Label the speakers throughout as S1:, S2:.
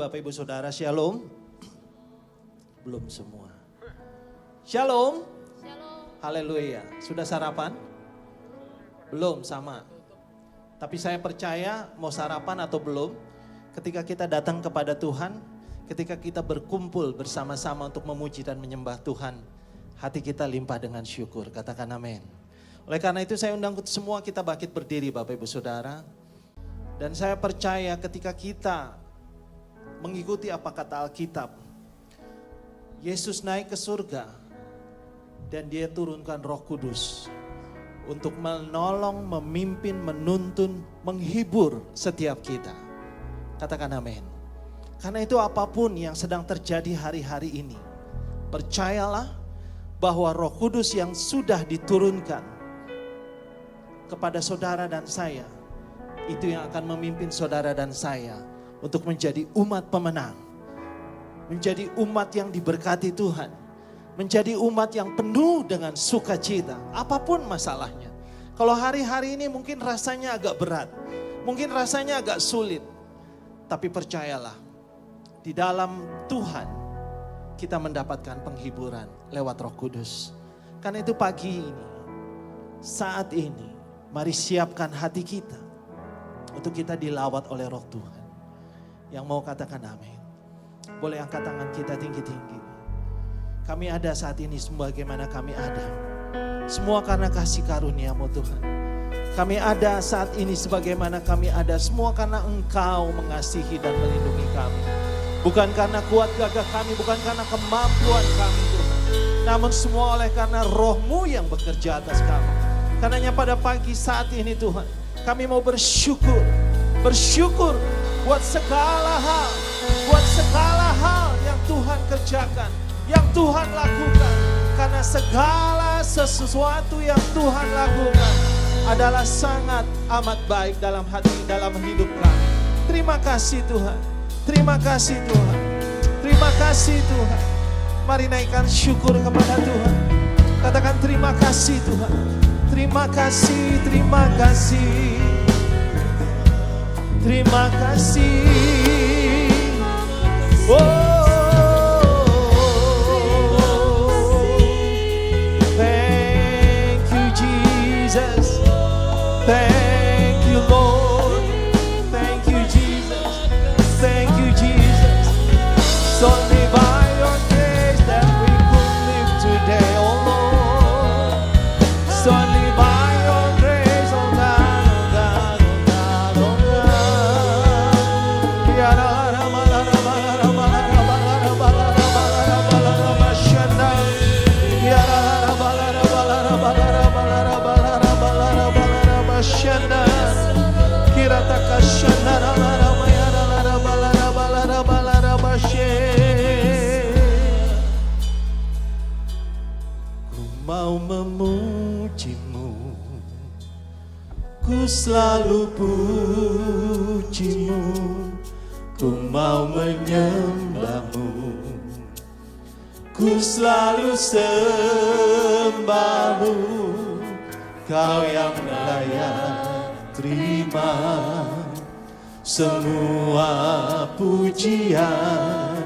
S1: Bapak Ibu Saudara, Shalom. Belum semua. Shalom. Haleluya. Sudah sarapan? Belum, sama. Tapi saya percaya mau sarapan atau belum, ketika kita datang kepada Tuhan, ketika kita berkumpul bersama-sama untuk memuji dan menyembah Tuhan, hati kita limpah dengan syukur. Katakan amin. Oleh karena itu saya undang semua kita bangkit berdiri Bapak Ibu Saudara. Dan saya percaya ketika kita mengikuti apa kata Alkitab, Yesus naik ke surga dan dia turunkan Roh Kudus untuk menolong, memimpin, menuntun, menghibur setiap kita. Katakan amin. Karena itu apapun yang sedang terjadi hari-hari ini, percayalah bahwa Roh Kudus yang sudah diturunkan kepada saudara dan saya, itu yang akan memimpin saudara dan saya untuk menjadi umat pemenang. Menjadi umat yang diberkati Tuhan. Menjadi umat yang penuh dengan sukacita. Apapun masalahnya. Kalau hari-hari ini mungkin rasanya agak berat. Mungkin rasanya agak sulit. Tapi percayalah, di dalam Tuhan kita mendapatkan penghiburan lewat Roh Kudus. Karena itu pagi ini, saat ini, mari siapkan hati kita untuk kita dilawat oleh Roh Tuhan. Yang mau katakan amin. Boleh angkat tangan kita tinggi-tinggi. Kami ada saat ini sebagaimana kami ada. Semua karena kasih karunia-Mu Tuhan. Kami ada saat ini sebagaimana kami ada. Semua karena Engkau mengasihi dan melindungi kami. Bukan karena kuat gagah kami, bukan karena kemampuan kami Tuhan. Namun semua oleh karena Roh-Mu yang bekerja atas kami. Karenanya pada pagi saat ini Tuhan, kami mau bersyukur buat segala hal yang Tuhan kerjakan, yang Tuhan lakukan. Karena segala sesuatu yang Tuhan lakukan adalah sangat amat baik dalam hidup kami. Terima kasih Tuhan, terima kasih Tuhan, terima kasih Tuhan. Mari naikkan syukur kepada Tuhan. Katakan terima kasih Tuhan, terima kasih, terima kasih. Terima kasih. Oh, thank you Jesus. Thank you Lord. Thank you Jesus. Thank you Jesus. It's only by your grace that we could live today, oh Lord. It's only by your grace, oh God, oh God, oh God, oh God. Ku mau memuji-Mu, ku selalu puji-Mu, ku mau menyembah-Mu, ku selalu sembah-Mu. Kau yang layak terima semua pujian,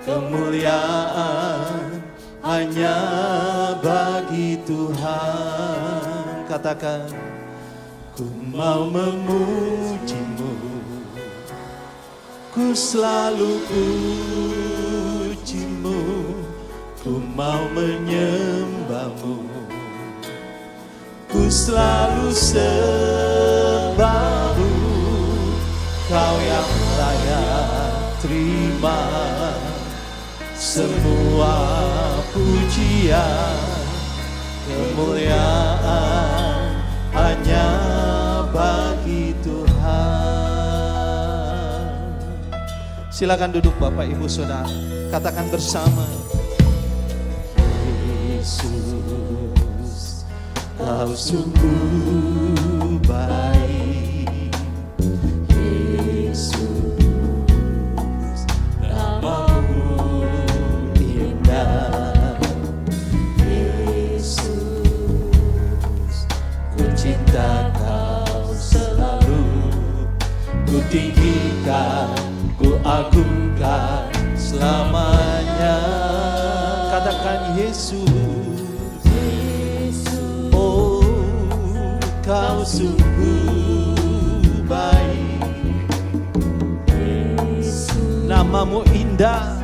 S1: kemuliaan hanya bagi Tuhan. Katakan, ku mau memuji-Mu, ku selalu puji-Mu, ku mau menyembah-Mu, ku selalu sembah-Mu. Kau yang layak terima semua pujian, kemuliaan hanya bagi Tuhan. Silakan duduk Bapak Ibu Saudara. Katakan bersama. Yesus, Kau sungguh baik. Yesus, Namamu indah. Yesus, ku cinta Kau selalu. Ku tinggikan, ku agungkan selamanya. Katakan Yesus, oh kau sungguh baik, namamu indah,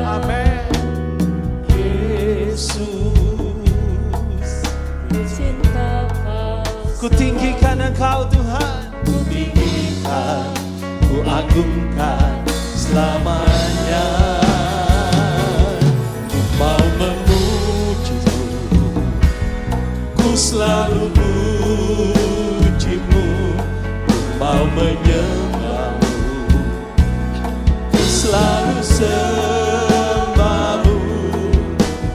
S1: amin. Yesus, ku tinggikan Engkau Tuhan, ku tinggikan, ku agungkan selamanya. Ku mau memujimu, ku selalu pujimu, ku mau menyembahmu, ku selalu sembahmu.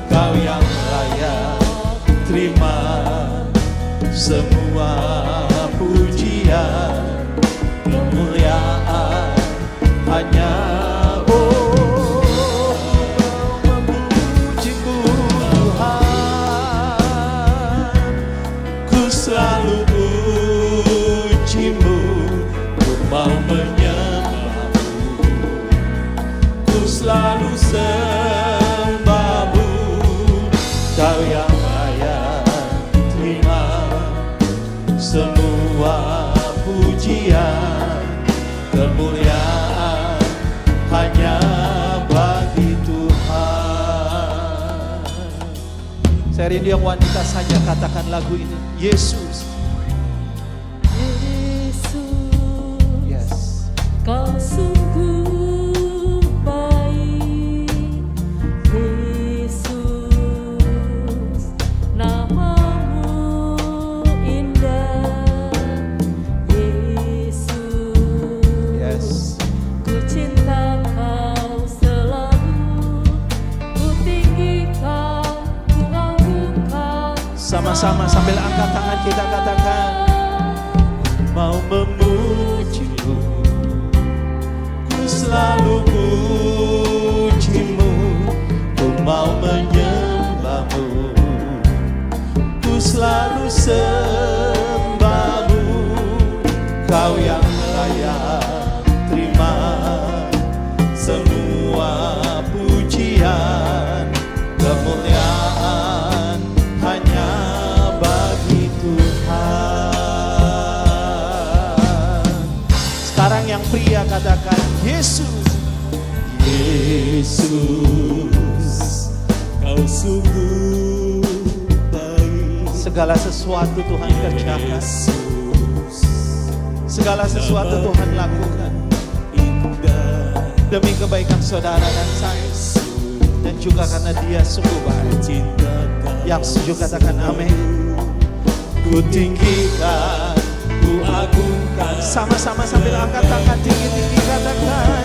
S1: Kau yang layak terima semua pujian, kemuliaan hanya memujimu Tuhan. Ku selalu pujimu, ku mau menyembahmu, ku selalu sembahmu. Kau yang layak terima semua pujian, kemuliaan hanya bagi Tuhan. Saya rindu yang wanita saja katakan lagu ini. Yesus,
S2: Yesus,
S1: yes.
S2: Kau sungguh baik. Yesus, namamu indah. Yesus,
S1: Yes.
S2: ku cinta kau selalu, ku tinggikan, ku agungkan.
S1: Sama-sama sambil angkat tangan kita katakan, mau memujimu, ku selalu pujimu, ku mau menyembahmu, ku selalu sembahmu. Kau yang layak terima semua pujian, kemuliaan hanya bagi Tuhan. Sekarang yang pria katakan Yesus, Yesus, kau sungguh baik. Segala sesuatu Tuhan kerjakan, segala sesuatu Tuhan lakukan demi kebaikan saudara dan saya, dan juga karena Dia sungguh baik. Yang setuju katakan amin. Ku tinggikan, ku agungkan. Sama-sama sambil angkat tangan tinggi-tinggi katakan,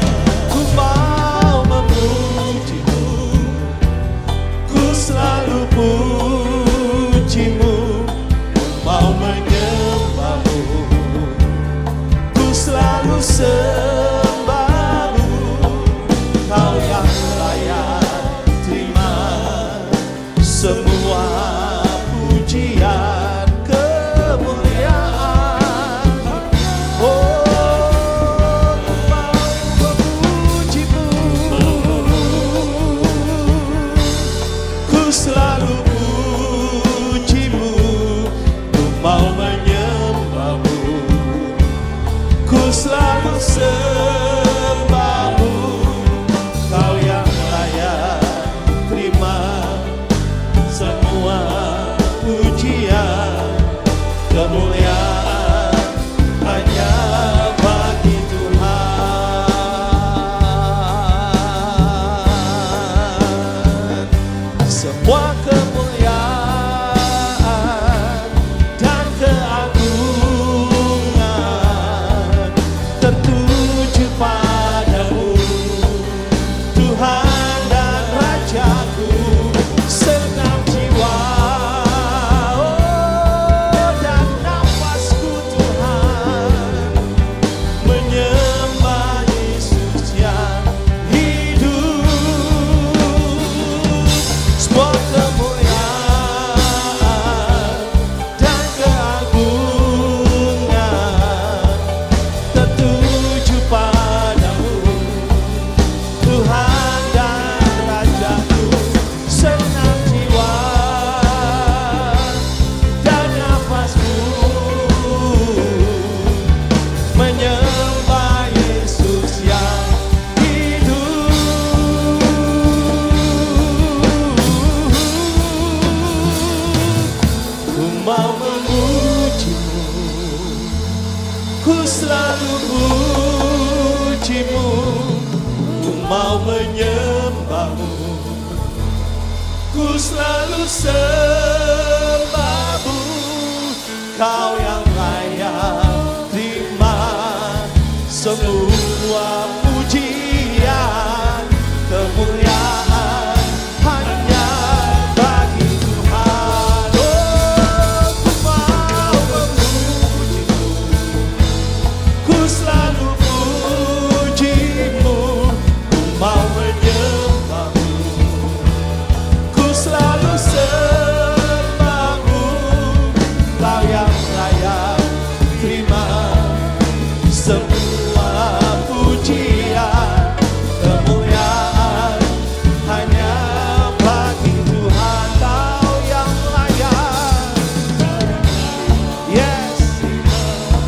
S1: ku mau memujimu, ku selalu pujimu, ku mau menyembahmu, ku selalu sembahmu. Kau yang layak terima semua pujian, kemuliaan. Oh, ku mau memujimu, ku selalu pujimu, ku mau menyembahmu, ku selalu sembahmu. Kau mau menyembahmu, ku selalu sembahmu. Kau yang layak terima semua pujian, kemuliaan hanya bagi Tuhan. Oh, ku mau memujimu, ku selalu pujimu, ku mau menyembahmu, ku selalu sembahmu. Kau yang layak terima semua pujian, kemuliaan hanya bagi Tuhan. Kau yang layak, yes,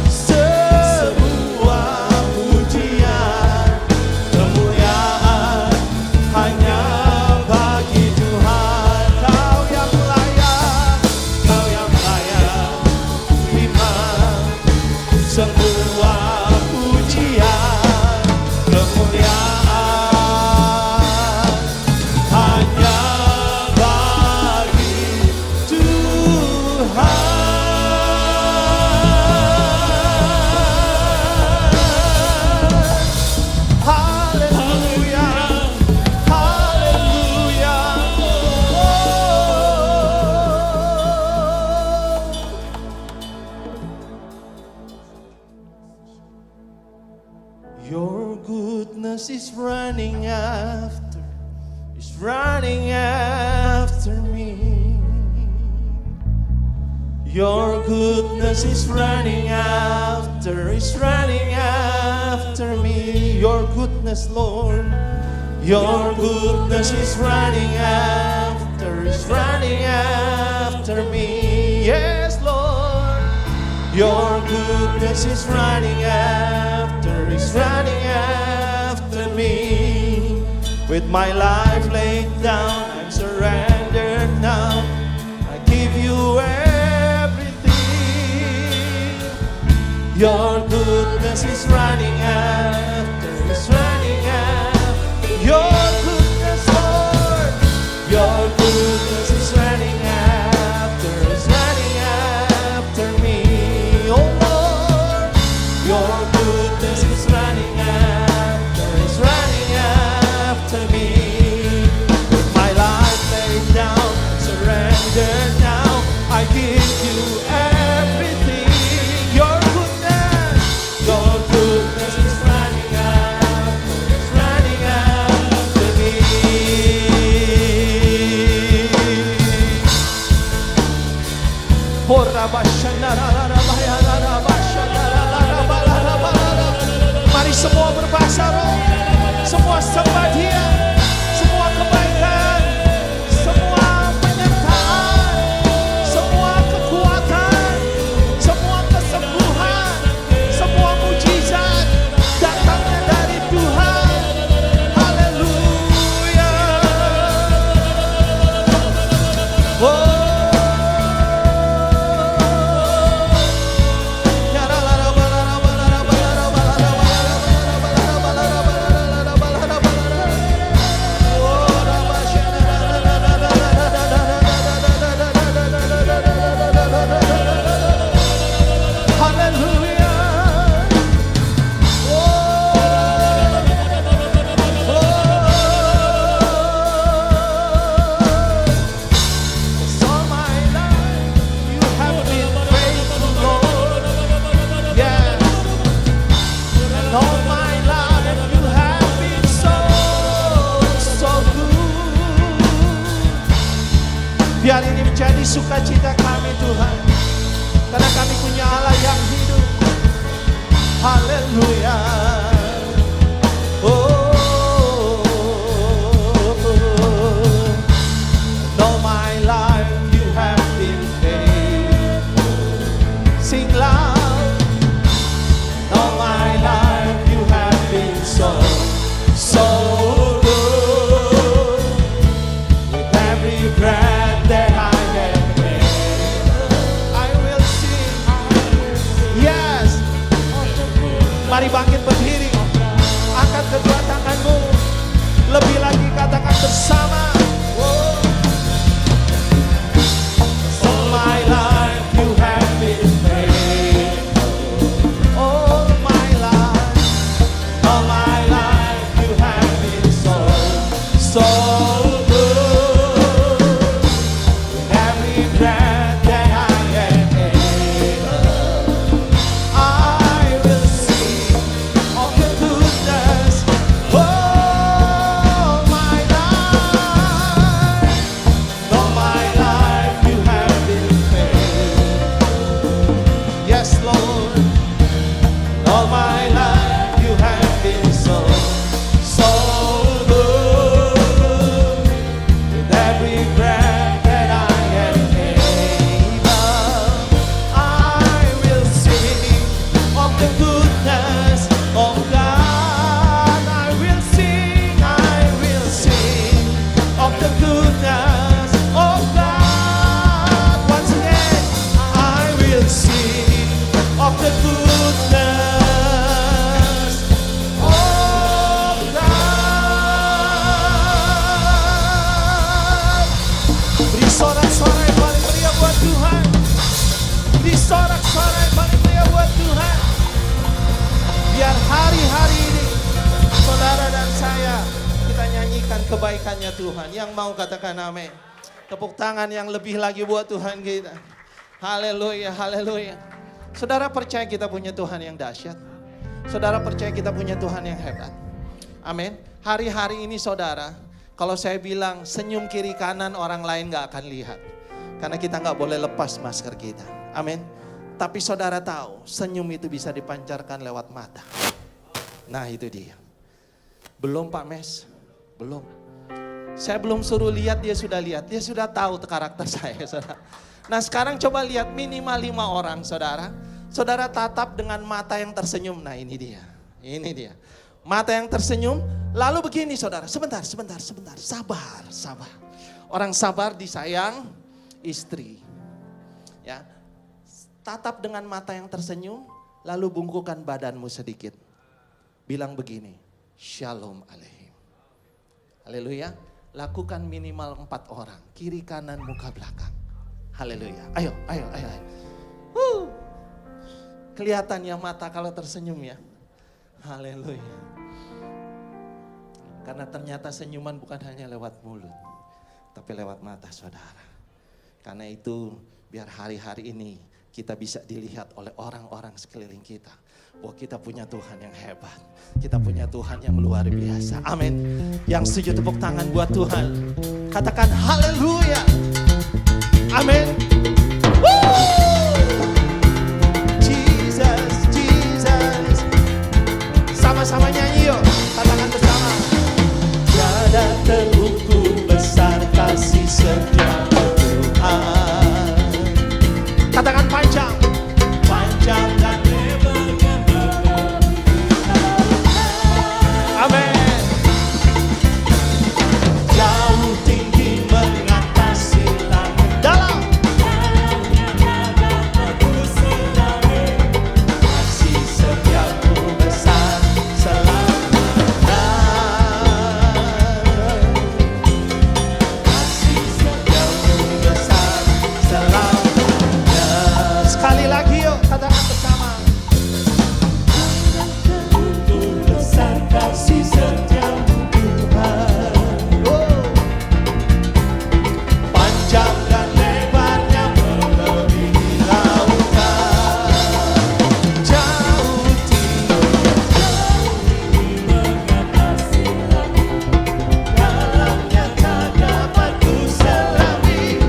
S1: semua pujian, kemuliaan hanya bagi Tuhan. Kau yang layak, kau yang layak terima semua pujian, kemuliaan hanya bagi Tuhan. Haleluya, haleluya. Your goodness is running after me. Your goodness is running after me. Your goodness, Lord. Your goodness is running after me. Yes, Lord. Your goodness is running after me. With my life laid down, I'm surrendered now. I give you everything. Your goodness is running after, your goodness, Lord. Your goodness is running after me. Oh Lord, your goodness is running after me. With my life laid down, surrendered now, I give you everything. Your goodness is running after me. Mari semua berbahasa roh, semua sembah Dia, semua kebaikan, semua penyertaan, semua kekuatan, semua kesembuhan, semua mujizat datangnya dari Tuhan. Haleluya. Oh. Biar ini menjadi sukacita kami Tuhan, karena kami punya Allah yang hidup. Haleluya. Oh, all my life you have been faithful. Sing loud. All my life you have been so good. With every breath that I have made, I will sing. Yes. Mari bangkit berdiri. Biar hari-hari ini saudara dan saya kita nyanyikan kebaikannya Tuhan. Yang mau katakan amin. Tepuk tangan yang lebih lagi buat Tuhan kita. Haleluya, haleluya. Saudara percaya kita punya Tuhan yang dahsyat. Saudara percaya kita punya Tuhan yang hebat. Amin. Hari-hari ini saudara, kalau saya bilang senyum kiri kanan orang lain gak akan lihat. Karena kita gak boleh lepas masker kita. Amin. Tapi saudara tahu senyum itu bisa dipancarkan lewat mata. Nah itu dia. Belum Pak Mes, belum. Saya belum suruh lihat, dia sudah lihat. Dia sudah tahu karakter saya saudara. Nah sekarang coba lihat minimal 5 orang saudara. Saudara tatap dengan mata yang tersenyum. Nah ini dia, ini dia. Mata yang tersenyum. Lalu begini saudara, sebentar. Sabar. Orang sabar disayang istri. Ya, tatap dengan mata yang tersenyum. Lalu bungkukan badanmu sedikit. Bilang begini, Shalom Aleihim. Haleluya. Lakukan minimal 4 orang, kiri kanan muka belakang. Haleluya. Ayo. Kelihatannya mata kalau tersenyum ya. Haleluya. Karena ternyata senyuman bukan hanya lewat mulut, tapi lewat mata saudara. Karena itu biar hari-hari ini kita bisa dilihat oleh orang-orang sekeliling kita. Bahwa kita punya Tuhan yang hebat. Kita punya Tuhan yang luar biasa. Amin. Yang setuju tepuk tangan buat Tuhan. Katakan haleluya. Amin. Jesus. Sama-sama nyanyi yuk. Katakan bersama. Tiada terukur besar kasih setia Tuhan. Katakan panjang dan lebarnya amin. Jauh tinggi mengatasi langit dalam kasih setiamu besar selamanya. Kasih setiamu besar selamanya. Sekali lagi yuk katakan bersama. Besar kasih setiamu Tuhan. Panjang dan lebarnya melebihi lautan. Jauh tinggi mengatasi langit. Dalamnya tak dapat ku selami.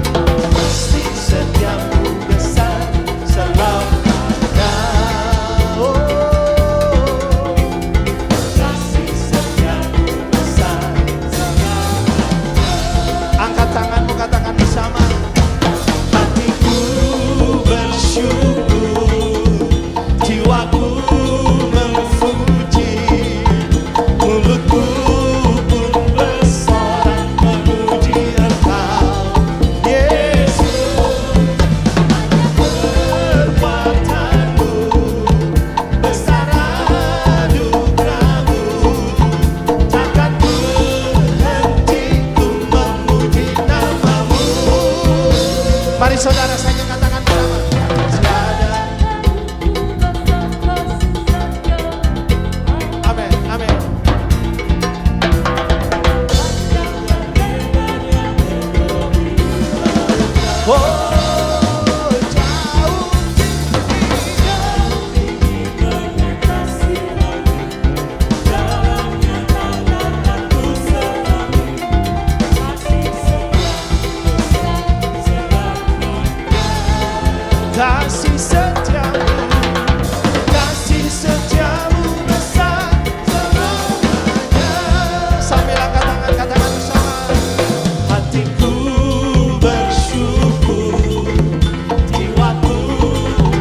S1: Kasih setiamu besar selamanya. Kasih setiamu besar selamanya. Angkat tanganmu katakan bersama. Hatiku bersyukur, jiwaku memuji, mulutku pun bersorak memuji Engkau, Yesus. Kekuatanmu, besar anugerahmu, takkan berhenti ku memuji namamu. Mari saudara saya katakan bersama. Tiada. Amin, amin. Oh, jauh tinggi mengatasi langit. Dalamnya tak dapat ku selami. Kasih setiamu besar selamanya. Kasih setiamu besar selamanya. Sambil angkat tangan katakan bersama. Hatiku bersyukur, jiwaku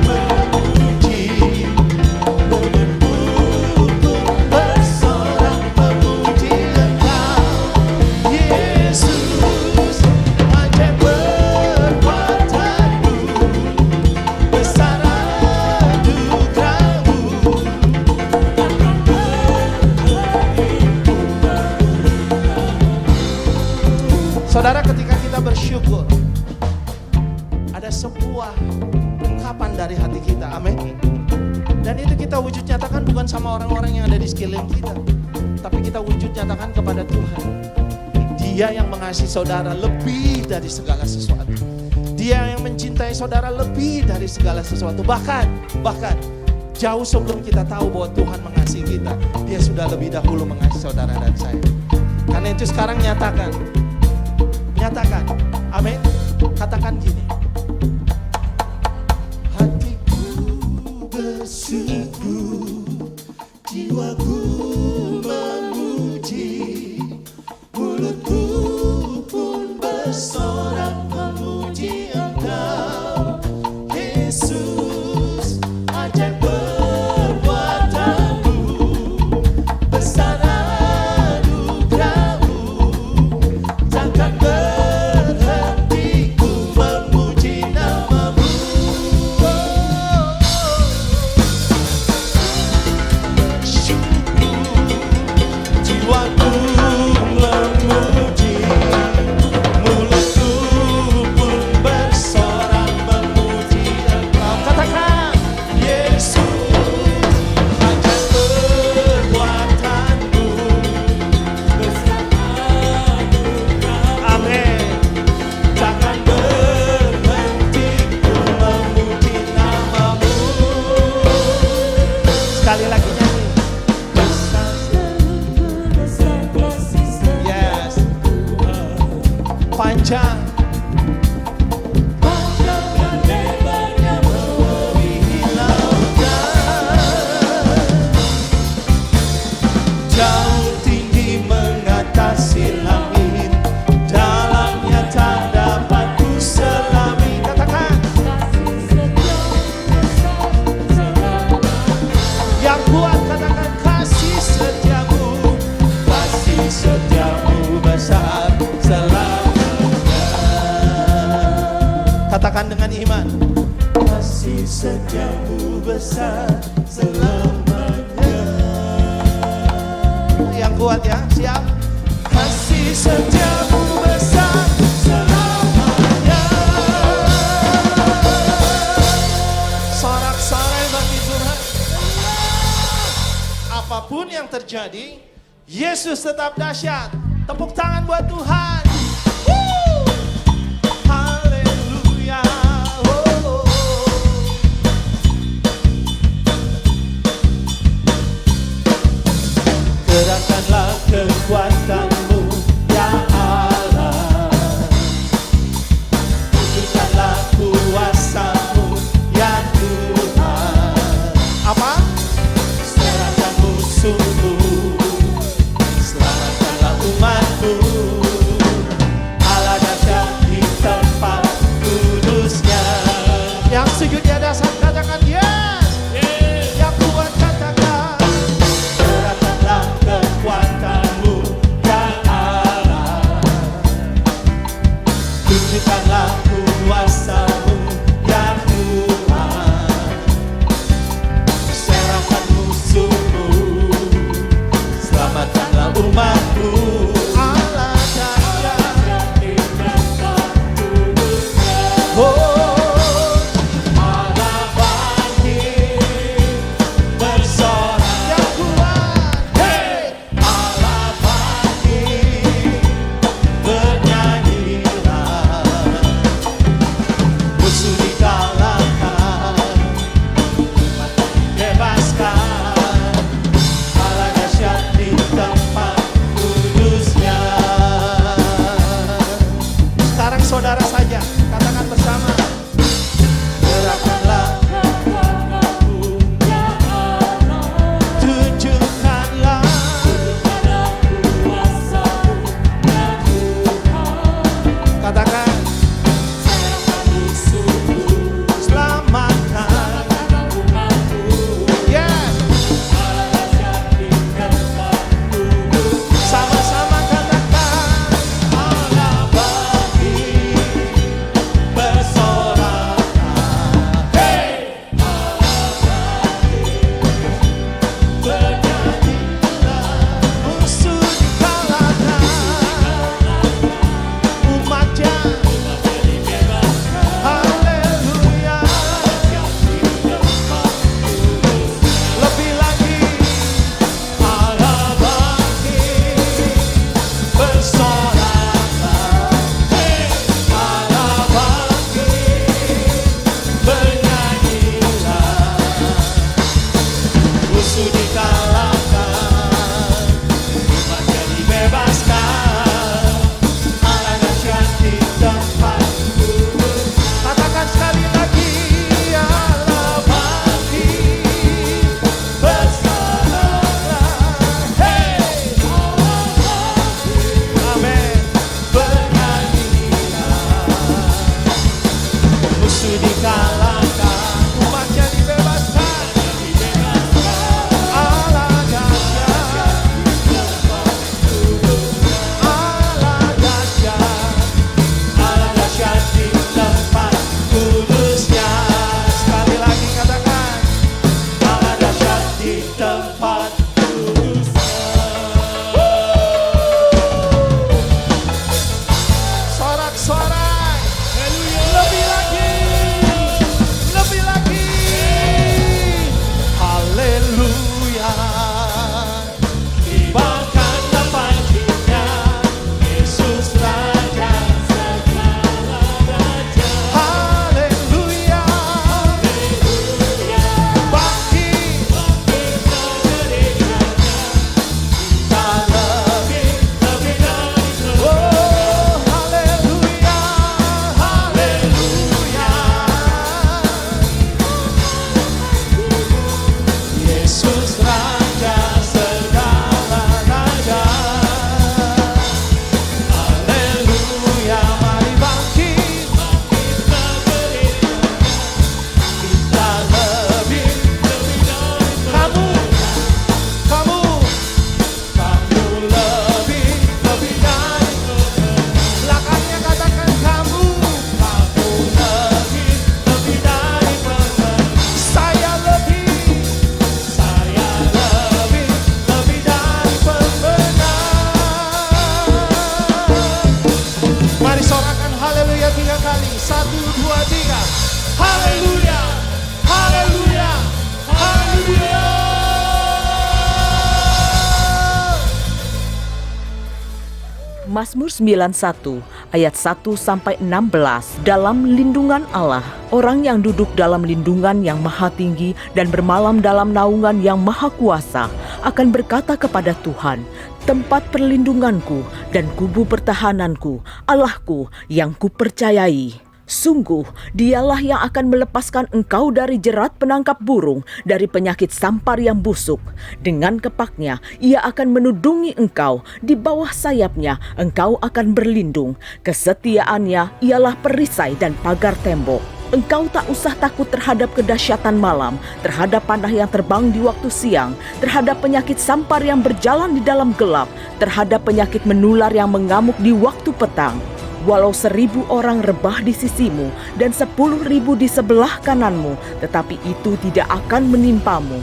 S1: memuji, mulutku pun bersorak memuji Engkau, Yesus. Ajaib perbuatanmu, besar anugerahmu, takkan berhenti. Saudara, ketika kita bersyukur, ada sebuah ungkapan dari hati kita, amin. Dan itu kita wujud nyatakan bukan sama orang-orang yang ada di sekeliling kita, tapi kita wujud nyatakan kepada Tuhan. Dia yang mengasihi saudara lebih dari segala sesuatu. Dia yang mencintai saudara lebih dari segala sesuatu. Bahkan jauh sebelum kita tahu bahwa Tuhan mengasihi kita, Dia sudah lebih dahulu mengasihi saudara dan saya. Karena itu sekarang nyatakan, amin. Katakan gini, hatiku bersungguh, jiwaku memuji, mulutku pun bersorak memuji Engkau, Yesus. Ajaib perbuatanmu, besar anugerahmu, takkan berhenti ku memuji namamu. Syukur jiwaku memuji, mulutku pun bersorak memuji Engkau. Katakan, Yesus, ajaib perbuatanmu, besar anugerahmu. Amin. Takkan berhenti ku memuji namamu. Sekali lagi nyanyi. Besar,
S2: besar kasih
S1: yes. Panjang.
S2: dan lebarnya
S1: Melebihi lautan, jauh tinggi mengatasi langit, dalamnya tak dapat ku selami. Katakan,
S2: kasih setiamu besar selamanya.
S1: yang kuat katakan, kasih setiamu besar selamanya. Katakan dengan iman, kasih setiamu besar selamanya. Yang kuat ya, siap. Kasih setiamu besar selamanya. Sorak-sorai bagi Tuhan. Apapun yang terjadi, Yesus tetap dahsyat. Tepuk tangan buat Tuhan. Woo! Haleluya. Oh. Gerakkanlah kekuatanmu, ya Allah. Wujudkanlah kuasamu, ya Tuhan. Apa? Serahkan musuhmu, selamatkanlah umatmu. Satu, dua, tiga. Haleluya, haleluya, haleluya.
S3: Mazmur 91 ayat 1 sampai 16. Dalam lindungan Allah, orang yang duduk dalam lindungan yang maha tinggi dan bermalam dalam naungan yang maha kuasa akan berkata kepada Tuhan, tempat perlindunganku dan kubu pertahananku, Allahku yang kupercayai. Sungguh, dialah yang akan melepaskan engkau dari jerat penangkap burung, dari penyakit sampar yang busuk. Dengan kepaknya, ia akan menudungi engkau. Di bawah sayapnya, engkau akan berlindung. Kesetiaannya ialah perisai dan pagar tembok. Engkau tak usah takut terhadap kedahsyatan malam, terhadap panah yang terbang di waktu siang, terhadap penyakit sampar yang berjalan di dalam gelap, terhadap penyakit menular yang mengamuk di waktu petang. Walau 1.000 orang rebah di sisimu dan 10.000 di sebelah kananmu, tetapi itu tidak akan menimpamu.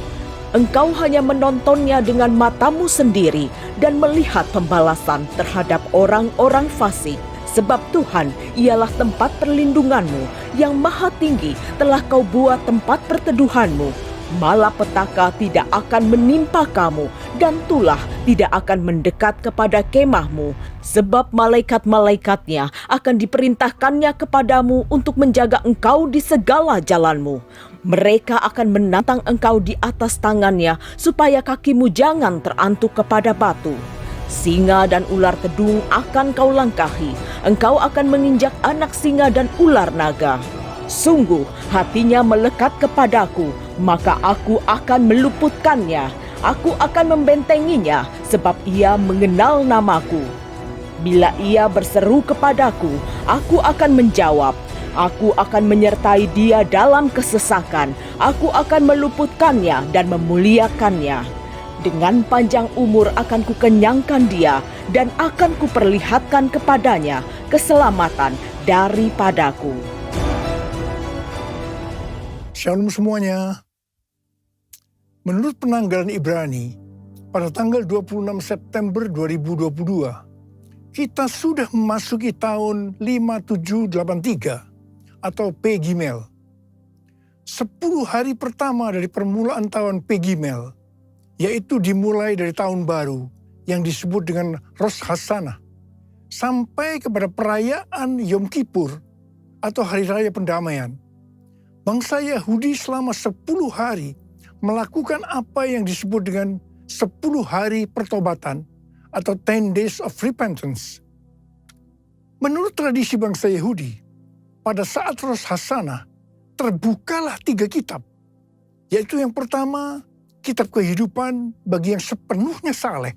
S3: Engkau hanya menontonnya dengan matamu sendiri dan melihat pembalasan terhadap orang-orang fasik. Sebab Tuhan ialah tempat perlindunganmu, yang maha tinggi telah kau buat tempat perteduhanmu. Malapetaka tidak akan menimpa kamu, dan tulah tidak akan mendekat kepada kemahmu. Sebab malaikat-malaikatnya akan diperintahkannya kepadamu untuk menjaga engkau di segala jalanmu. Mereka akan menantang engkau di atas tangannya, supaya kakimu jangan terantuk kepada batu. Singa dan ular tedung akan kau langkahi. Engkau akan menginjak anak singa dan ular naga. Sungguh hatinya melekat kepadaku, maka aku akan meluputkannya. Aku akan membentenginya, sebab ia mengenal namaku. Bila ia berseru kepadaku, aku akan menjawab. Aku akan menyertai dia dalam kesesakan. Aku akan meluputkannya dan memuliakannya. Dengan panjang umur akan kukenyangkan dia, dan akan kuperlihatkan kepadanya keselamatan daripadaku.
S4: Shalom semuanya. Menurut penanggalan Ibrani, pada tanggal 26 September 2022, kita sudah memasuki tahun 5783 atau P Gimel. 10 hari pertama dari permulaan tahun P Gimel, yaitu dimulai dari tahun baru yang disebut dengan Rosh Hashanah, sampai kepada perayaan Yom Kippur atau Hari Raya Pendamaian. Bangsa Yahudi selama 10 hari melakukan apa yang disebut dengan 10 hari pertobatan atau 10 days of repentance. Menurut tradisi bangsa Yahudi, pada saat Rosh Hashanah terbukalah 3 kitab, yaitu yang pertama, kitab kehidupan bagi yang sepenuhnya saleh.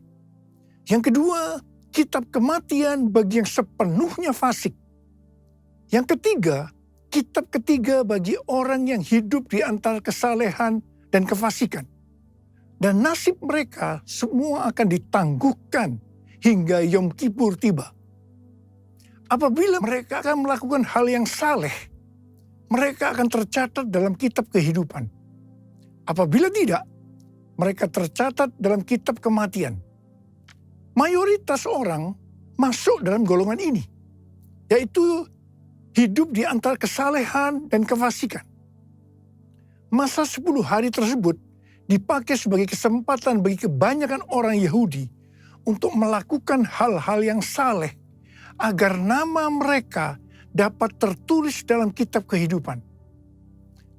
S4: Yang kedua, kitab kematian bagi yang sepenuhnya fasik. Yang ketiga, kitab ketiga bagi orang yang hidup di antara kesalehan dan kefasikan. Dan nasib mereka semua akan ditangguhkan hingga Yom Kippur tiba. Apabila mereka akan melakukan hal yang saleh, mereka akan tercatat dalam kitab kehidupan. Apabila tidak, mereka tercatat dalam kitab kematian. Mayoritas orang masuk dalam golongan ini, yaitu hidup di antara kesalehan dan kefasikan. Masa 10 hari tersebut dipakai sebagai kesempatan bagi kebanyakan orang Yahudi untuk melakukan hal-hal yang saleh, agar nama mereka dapat tertulis dalam kitab kehidupan.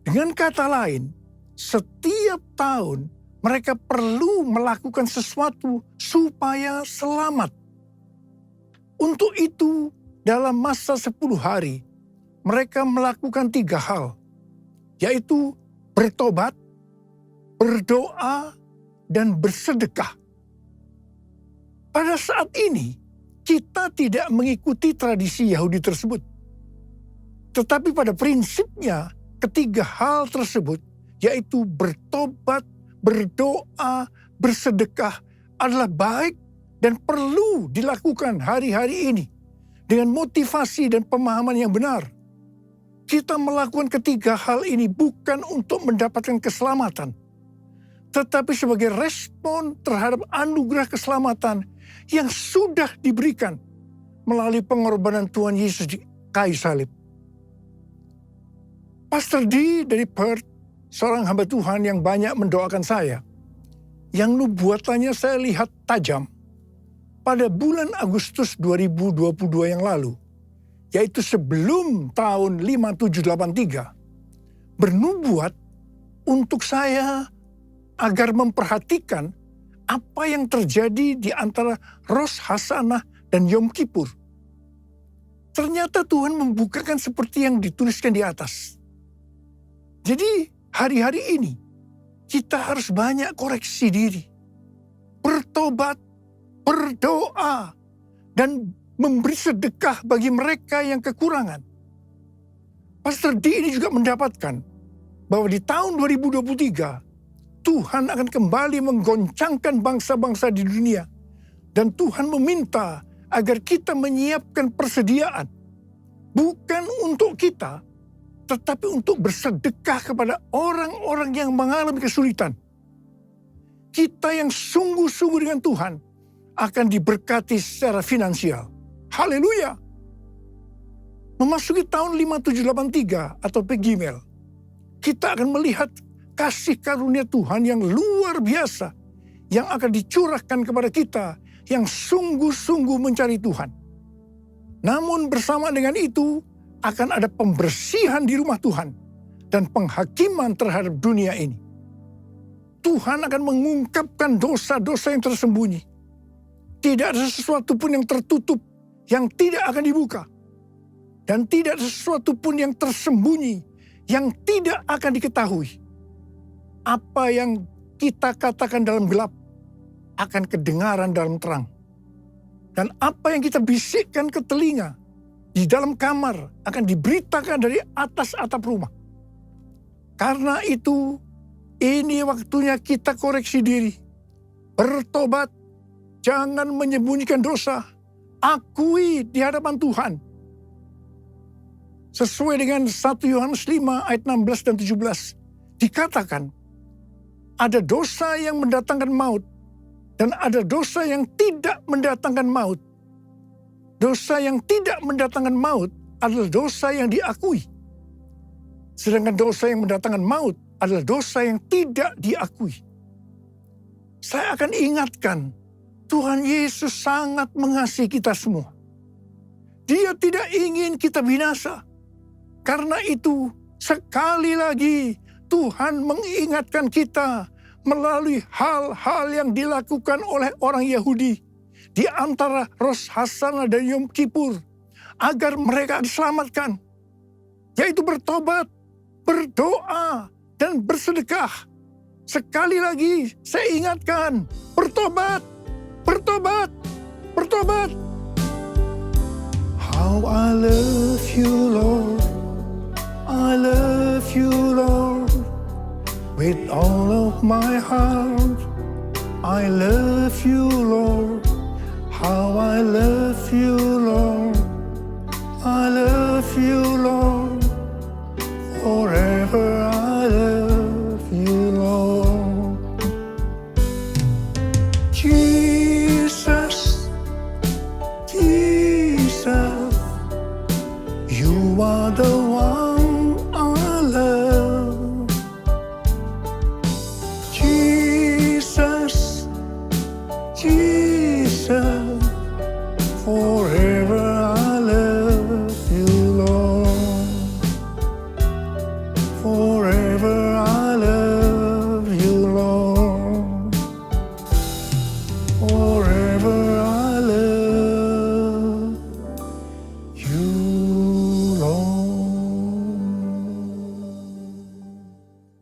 S4: Dengan kata lain, setiap tahun mereka perlu melakukan sesuatu supaya selamat. Untuk itu, dalam masa 10 hari, mereka melakukan 3 hal, yaitu bertobat, berdoa, dan bersedekah. Pada saat ini, kita tidak mengikuti tradisi Yahudi tersebut. Tetapi pada prinsipnya, ketiga hal tersebut, yaitu bertobat, berdoa, bersedekah adalah baik dan perlu dilakukan hari-hari ini dengan motivasi dan pemahaman yang benar. Kita melakukan ketiga hal ini bukan untuk mendapatkan keselamatan, tetapi sebagai respon terhadap anugerah keselamatan yang sudah diberikan melalui pengorbanan Tuhan Yesus di kayu salib. Pastor D dari Perth, seorang hamba Tuhan yang banyak mendoakan saya, yang nubuatannya saya lihat tajam pada bulan Agustus 2022 yang lalu, yaitu sebelum tahun 5783, bernubuat untuk saya agar memperhatikan apa yang terjadi di antara Rosh Hashanah dan Yom Kippur. Ternyata Tuhan membukakan seperti yang dituliskan di atas. Jadi hari-hari ini kita harus banyak koreksi diri, bertobat, berdoa, dan memberi sedekah bagi mereka yang kekurangan. Pastor D ini juga mendapatkan bahwa di tahun 2023 Tuhan akan kembali menggoncangkan bangsa-bangsa di dunia. Dan Tuhan meminta agar kita menyiapkan persediaan. Bukan untuk kita, tetapi untuk bersedekah kepada orang-orang yang mengalami kesulitan. Kita yang sungguh-sungguh dengan Tuhan akan diberkati secara finansial. Haleluya! Memasuki tahun 5783 atau Pegimel, kita akan melihat kasih karunia Tuhan yang luar biasa yang akan dicurahkan kepada kita yang sungguh-sungguh mencari Tuhan. Namun bersama dengan itu akan ada pembersihan di rumah Tuhan dan penghakiman terhadap dunia ini. Tuhan akan mengungkapkan dosa-dosa yang tersembunyi. Tidak ada sesuatu pun yang tertutup yang tidak akan dibuka. Dan tidak ada sesuatu pun yang tersembunyi yang tidak akan diketahui. Apa yang kita katakan dalam gelap akan kedengaran dalam terang. Dan apa yang kita bisikkan ke telinga di dalam kamar akan diberitakan dari atas atap rumah. Karena itu, ini waktunya kita koreksi diri. Bertobat, jangan menyembunyikan dosa. Akui di hadapan Tuhan. Sesuai dengan 1 Yohanes 5 ayat 16 dan 17. Dikatakan, ada dosa yang mendatangkan maut, dan ada dosa yang tidak mendatangkan maut. Dosa yang tidak mendatangkan maut adalah dosa yang diakui. Sedangkan dosa yang mendatangkan maut adalah dosa yang tidak diakui. Saya akan ingatkan, Tuhan Yesus sangat mengasihi kita semua. Dia tidak ingin kita binasa. Karena itu, sekali lagi Tuhan mengingatkan kita melalui hal-hal yang dilakukan oleh orang Yahudi di antara Rosh Hashanah dan Yom Kippur agar mereka diselamatkan, yaitu bertobat, berdoa, dan bersedekah. Sekali lagi saya ingatkan, bertobat, bertobat, bertobat. How I love you, Lord. I love you, Lord. With all of my heart, I love you, Lord. How I love you, Lord. I love you, Lord. Forever I love you, Lord. Jesus, Jesus, you are the one I love. Jesus, Jesus, forever I love you, Lord. Forever I love you, Lord. Forever I love you, Lord.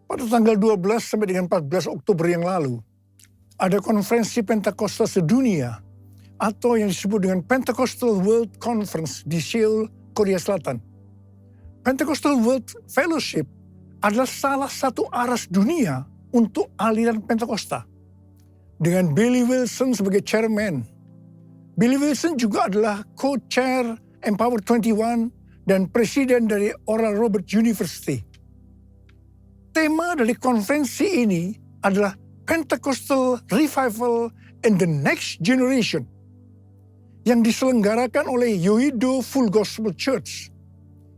S4: Pada tanggal 12 sampai dengan 14 Oktober yang lalu, ada konferensi Pentakosta sedunia atau yang disebut dengan Pentecostal World Conference di Seoul, Korea Selatan. Pentecostal World Fellowship adalah salah satu aras dunia untuk aliran Pentakosta. Dengan Billy Wilson sebagai chairman. Billy Wilson juga adalah co-chair Empower 21 dan presiden dari Oral Roberts University. Tema dari konferensi ini adalah Pentecostal Revival in the Next Generation yang diselenggarakan oleh Yoido Full Gospel Church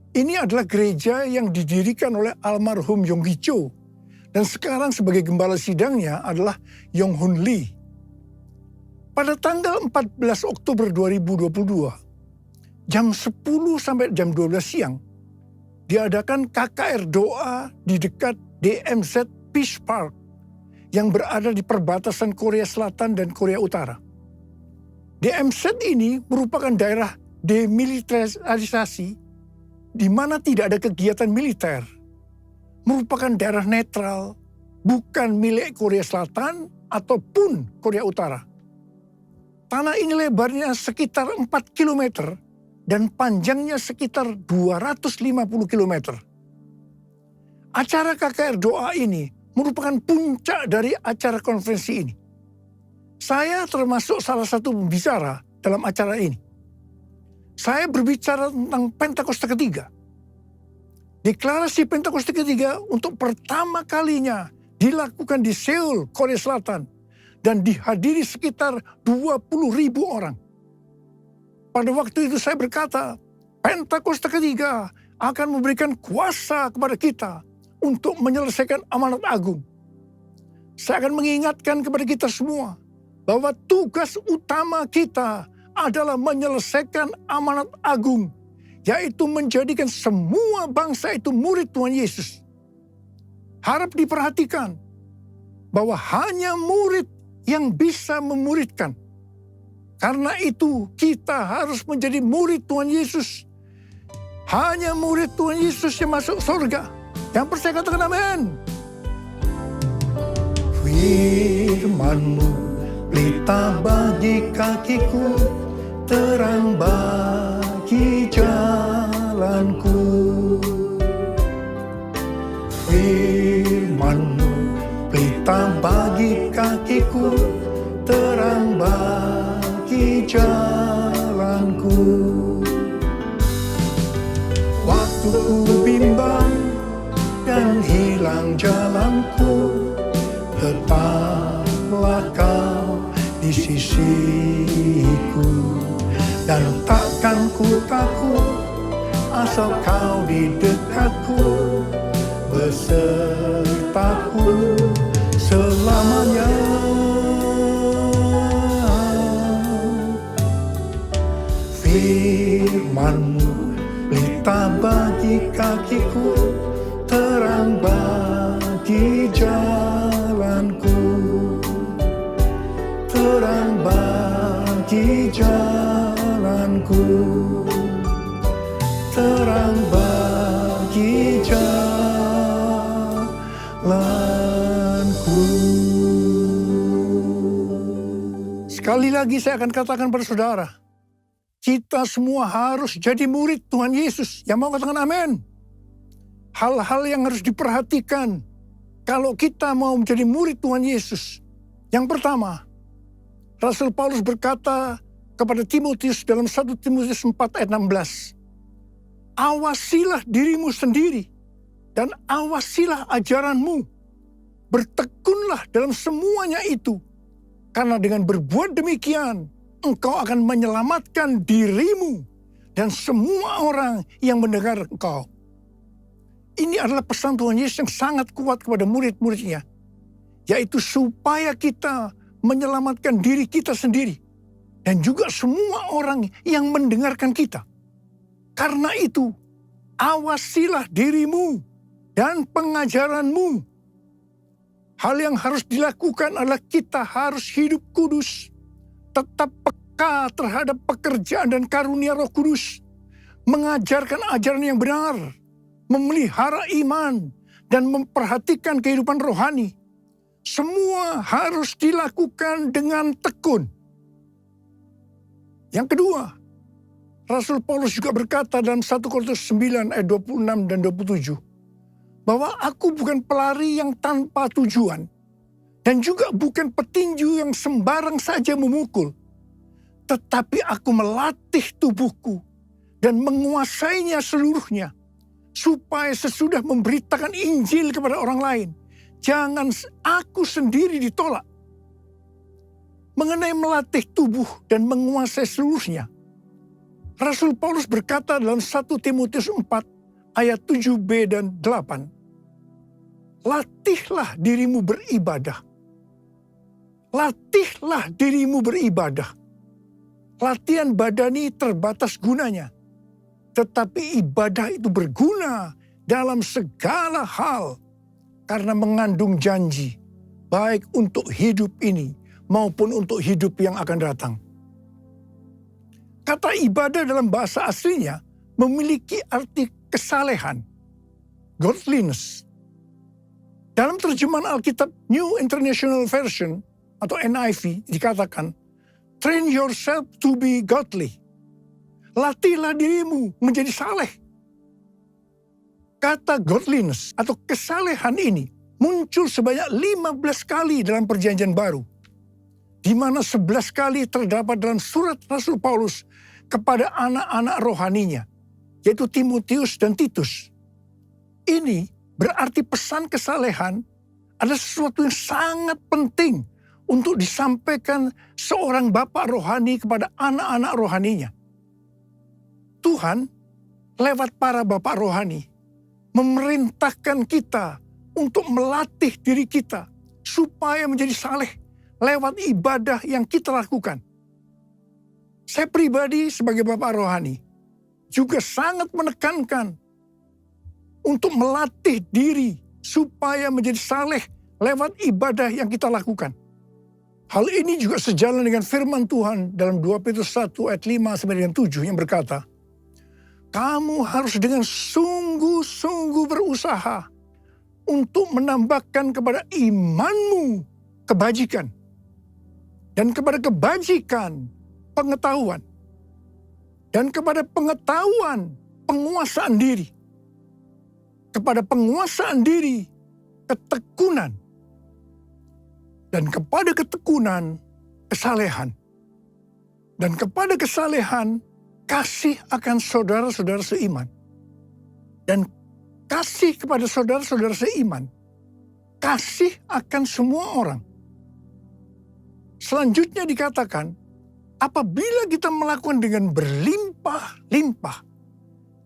S4: Ini adalah gereja yang didirikan oleh almarhum Yong Gi Cho. Dan sekarang sebagai gembala sidangnya adalah Yong Hun Lee. Pada tanggal 14 Oktober 2022, jam 10 sampai jam 12 siang, diadakan KKR doa di dekat DMZ Peace Park yang berada di perbatasan Korea Selatan dan Korea Utara. DMZ ini merupakan daerah demilitarisasi di mana tidak ada kegiatan militer. Merupakan daerah netral, bukan milik Korea Selatan ataupun Korea Utara. Tanah ini lebarnya sekitar 4 km dan panjangnya sekitar 250 km. Acara KKR doa ini merupakan puncak dari acara konferensi ini. Saya termasuk salah satu pembicara dalam acara ini. Saya berbicara tentang Pentakosta ketiga. Deklarasi Pentakosta ketiga untuk pertama kalinya dilakukan di Seoul, Korea Selatan, dan dihadiri sekitar 20.000 orang. Pada waktu itu saya berkata, Pentakosta ketiga akan memberikan kuasa kepada kita untuk menyelesaikan amanat agung. Saya akan mengingatkan kepada kita semua bahwa tugas utama kita adalah menyelesaikan amanat agung, yaitu menjadikan semua bangsa itu murid Tuhan Yesus. Harap diperhatikan bahwa hanya murid yang bisa memuridkan. Karena itu kita harus menjadi murid Tuhan Yesus. Hanya murid Tuhan Yesus yang masuk surga. Yang percaya katakan amin. Firman-Mu pelita bagi kakiku, terang bagi jalanku. Firman-Mu pelita bagi kakiku, terang bagi jalanku. Waktu ku bimbang dan hilang jalanku, tetaplah Kau di sisiku. Dan takkan ku takut asal Kau di dekatku, besertaku selamanya. Firman-Mu pelita bagi kakiku, terang bagi jalanku. Terang bagi jalanku. Terang bagi jalanku. Sekali lagi saya akan katakan pada saudara, kita semua harus jadi murid Tuhan Yesus. Yang mau katakan amin. Hal-hal yang harus diperhatikan kalau kita mau menjadi murid Tuhan Yesus. Yang pertama, Rasul Paulus berkata kepada Timotius dalam 1 Timotius 4 ayat 16. Awasilah dirimu sendiri dan awasilah ajaranmu. Bertekunlah dalam semuanya itu. Karena dengan berbuat demikian, engkau akan menyelamatkan dirimu dan semua orang yang mendengar engkau. Ini adalah pesan Tuhan Yesus yang sangat kuat kepada murid-muridnya. Yaitu supaya kita menyelamatkan diri kita sendiri. Dan juga semua orang yang mendengarkan kita. Karena itu, awasilah dirimu dan pengajaranmu. Hal yang harus dilakukan adalah kita harus hidup kudus. Tetap peka terhadap pekerjaan dan karunia Roh Kudus. Mengajarkan ajaran yang benar. Memelihara iman dan memperhatikan kehidupan rohani. Semua harus dilakukan dengan tekun. Yang kedua, Rasul Paulus juga berkata dalam 1 Korintus 9 ayat 26 dan 27. Bahwa aku bukan pelari yang tanpa tujuan. Dan juga bukan petinju yang sembarang saja memukul. Tetapi aku melatih tubuhku dan menguasainya seluruhnya. Supaya sesudah memberitakan Injil kepada orang lain, jangan aku sendiri ditolak. Mengenai melatih tubuh dan menguasai seluruhnya, Rasul Paulus berkata dalam 1 Timotius 4 ayat 7b dan 8. Latihlah dirimu beribadah. Latihlah dirimu beribadah. Latihan badani terbatas gunanya. Tetapi ibadah itu berguna dalam segala hal. Karena mengandung janji. Baik untuk hidup ini maupun untuk hidup yang akan datang. Kata ibadah dalam bahasa aslinya memiliki arti kesalehan. Godliness. Dalam terjemahan Alkitab New International Version atau NIV dikatakan, train yourself to be godly. Latihlah dirimu menjadi saleh. Kata godliness atau kesalehan ini muncul sebanyak 15 kali dalam perjanjian baru. Di mana 11 kali terdapat dalam surat Rasul Paulus kepada anak-anak rohaninya, yaitu Timotius dan Titus. Ini berarti pesan kesalehan adalah sesuatu yang sangat penting untuk disampaikan seorang bapak rohani kepada anak-anak rohaninya. Tuhan lewat para bapak rohani memerintahkan kita untuk melatih diri kita supaya menjadi saleh lewat ibadah yang kita lakukan. Saya pribadi sebagai bapak rohani juga sangat menekankan untuk melatih diri supaya menjadi saleh lewat ibadah yang kita lakukan. Hal ini juga sejalan dengan firman Tuhan dalam 2 Petrus 1 ayat 5 sampai dengan 7 yang berkata, kamu harus dengan sungguh-sungguh berusaha untuk menambahkan kepada imanmu kebajikan. Dan kepada kebajikan pengetahuan. Dan kepada pengetahuan penguasaan diri. Kepada penguasaan diri ketekunan. Dan kepada ketekunan kesalehan. Dan kepada kesalehan kasih akan saudara-saudara seiman. Dan kasih kepada saudara-saudara seiman. Kasih akan semua orang. Selanjutnya dikatakan, apabila kita melakukan dengan berlimpah-limpah,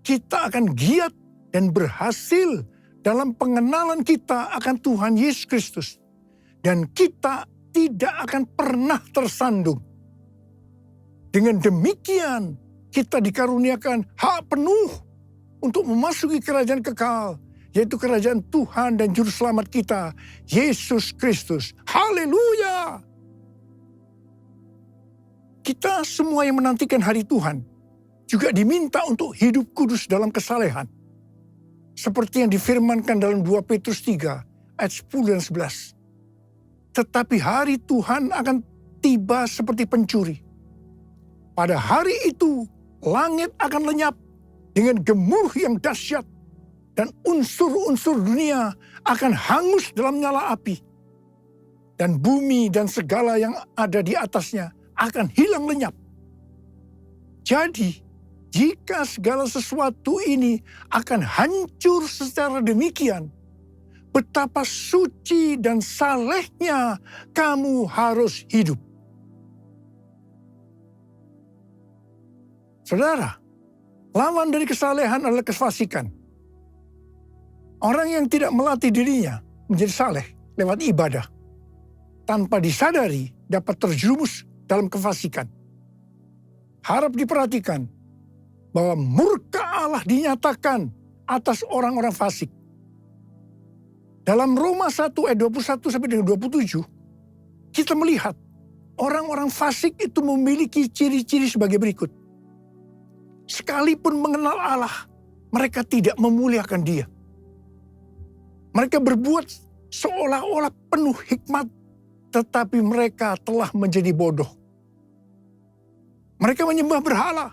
S4: kita akan giat dan berhasil dalam pengenalan kita akan Tuhan Yesus Kristus. Dan kita tidak akan pernah tersandung. Dengan demikian, kita dikaruniakan hak penuh untuk memasuki kerajaan kekal, yaitu kerajaan Tuhan dan Juru Selamat kita, Yesus Kristus. Haleluya! Kita semua yang menantikan hari Tuhan juga diminta untuk hidup kudus dalam kesalehan. Seperti yang difirmankan dalam 2 Petrus 3 ayat 10 dan 11. Tetapi hari Tuhan akan tiba seperti pencuri. Pada hari itu, langit akan lenyap dengan gemuruh yang dahsyat dan unsur-unsur dunia akan hangus dalam nyala api. Dan bumi dan segala yang ada di atasnya akan hilang lenyap. Jadi, jika segala sesuatu ini akan hancur secara demikian, betapa suci dan salehnya kamu harus hidup. Saudara, lawan dari kesalehan adalah kefasikan. Orang yang tidak melatih dirinya menjadi saleh lewat ibadah, tanpa disadari dapat terjerumus dalam kefasikan. Harap diperhatikan bahwa murka Allah dinyatakan atas orang-orang fasik. Dalam Roma 1 ayat 21 sampai dengan 27, kita melihat orang-orang fasik itu memiliki ciri-ciri sebagai berikut. Sekalipun mengenal Allah, mereka tidak memuliakan Dia. Mereka berbuat seolah-olah penuh hikmat, tetapi mereka telah menjadi bodoh. Mereka menyembah berhala.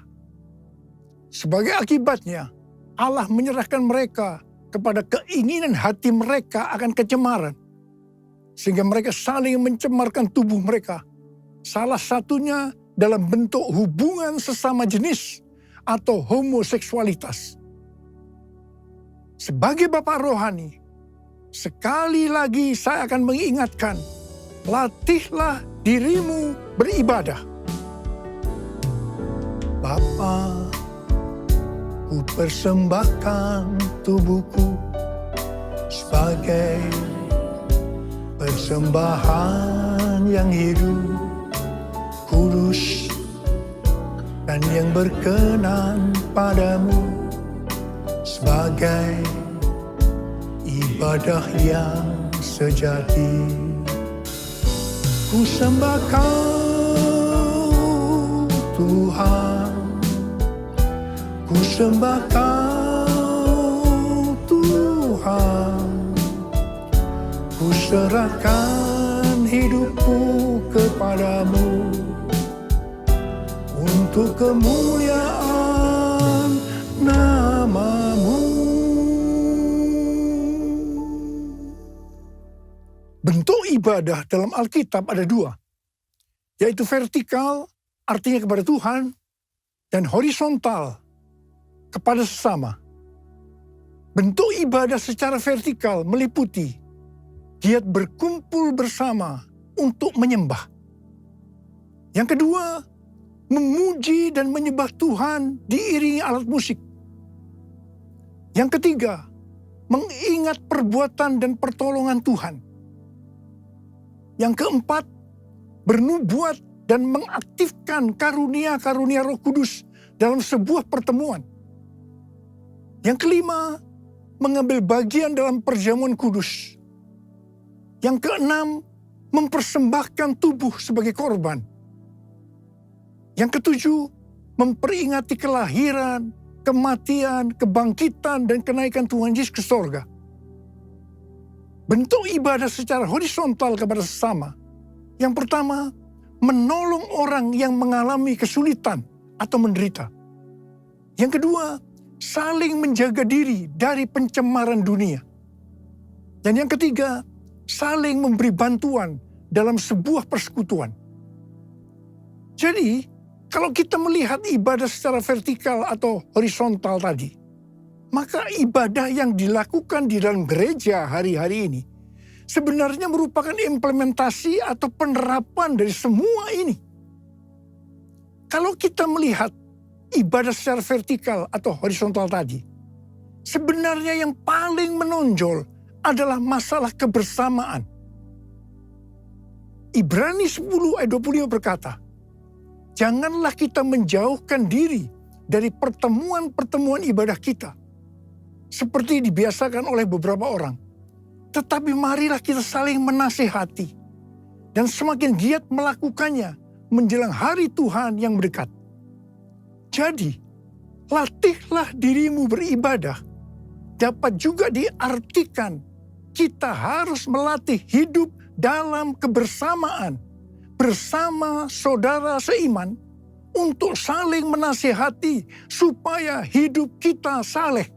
S4: Sebagai akibatnya, Allah menyerahkan mereka kepada keinginan hati mereka akan kecemaran. Sehingga mereka saling mencemarkan tubuh mereka. Salah satunya dalam bentuk hubungan sesama jenis atau homoseksualitas. Sebagai bapak rohani, sekali lagi saya akan mengingatkan, latihlah dirimu beribadah. Bapa, Ku persembahkan tubuhku sebagai persembahan yang hidup, kudus, dan yang berkenan padamu, sebagai ibadah yang sejati. Ku sembah Kau Tuhan, ku sembah Kau Tuhan, ku serahkan hidupku kepadamu untuk kemuliaan nama-Mu. Bentuk ibadah dalam Alkitab ada dua, yaitu vertikal, artinya kepada Tuhan, dan horizontal, kepada sesama. Bentuk ibadah secara vertikal meliputi giat berkumpul bersama untuk menyembah. Yang kedua, memuji dan menyembah Tuhan diiringi alat musik. Yang ketiga, mengingat perbuatan dan pertolongan Tuhan. Yang keempat, bernubuat dan mengaktifkan karunia-karunia Roh Kudus dalam sebuah pertemuan. Yang kelima, mengambil bagian dalam perjamuan kudus. Yang keenam, mempersembahkan tubuh sebagai korban. Yang ketujuh, memperingati kelahiran, kematian, kebangkitan, dan kenaikan Tuhan Yesus ke sorga. Bentuk ibadah secara horizontal kepada sesama. Yang pertama, menolong orang yang mengalami kesulitan atau menderita. Yang kedua, saling menjaga diri dari pencemaran dunia. Dan yang ketiga, saling memberi bantuan dalam sebuah persekutuan. Jadi, kalau kita melihat ibadah secara vertikal atau horizontal tadi, maka ibadah yang dilakukan di dalam gereja hari-hari ini sebenarnya merupakan implementasi atau penerapan dari semua ini. Kalau kita melihat ibadah secara vertikal atau horizontal tadi, sebenarnya yang paling menonjol adalah masalah kebersamaan. Ibrani 10 ayat 25 berkata, janganlah kita menjauhkan diri dari pertemuan-pertemuan ibadah kita, seperti dibiasakan oleh beberapa orang. Tetapi marilah kita saling menasihati dan semakin giat melakukannya menjelang hari Tuhan yang mendekat. Jadi, latihlah dirimu beribadah dapat juga diartikan kita harus melatih hidup dalam kebersamaan bersama saudara seiman untuk saling menasihati supaya hidup kita saleh.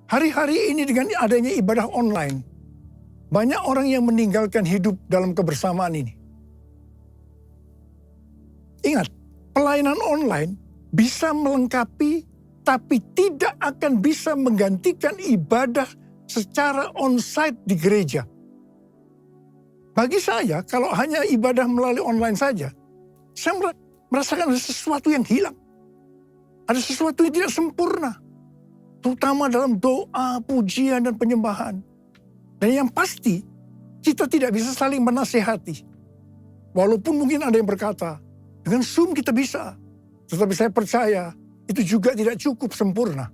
S4: Hari-hari ini dengan adanya ibadah online, banyak orang yang meninggalkan hidup dalam kebersamaan ini. Ingat, pelayanan online bisa melengkapi tapi tidak akan bisa menggantikan ibadah secara onsite di gereja. Bagi saya, kalau hanya ibadah melalui online saja, saya merasakan ada sesuatu yang hilang. Ada sesuatu yang tidak sempurna. Terutama dalam doa, pujian, dan penyembahan. Dan yang pasti, kita tidak bisa saling menasehati. Walaupun mungkin ada yang berkata, dengan Zoom kita bisa. Tetapi saya percaya, itu juga tidak cukup sempurna.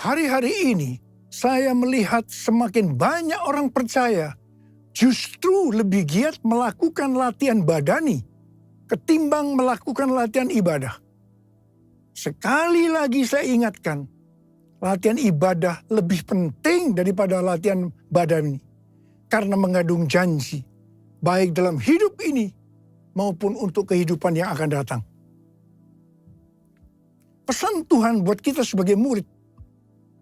S4: Hari-hari ini, saya melihat semakin banyak orang percaya justru lebih giat melakukan latihan badani ketimbang melakukan latihan ibadah. Sekali lagi saya ingatkan, latihan ibadah lebih penting daripada latihan badani karena mengandung janji baik dalam hidup ini maupun untuk kehidupan yang akan datang. Pesan Tuhan buat kita sebagai murid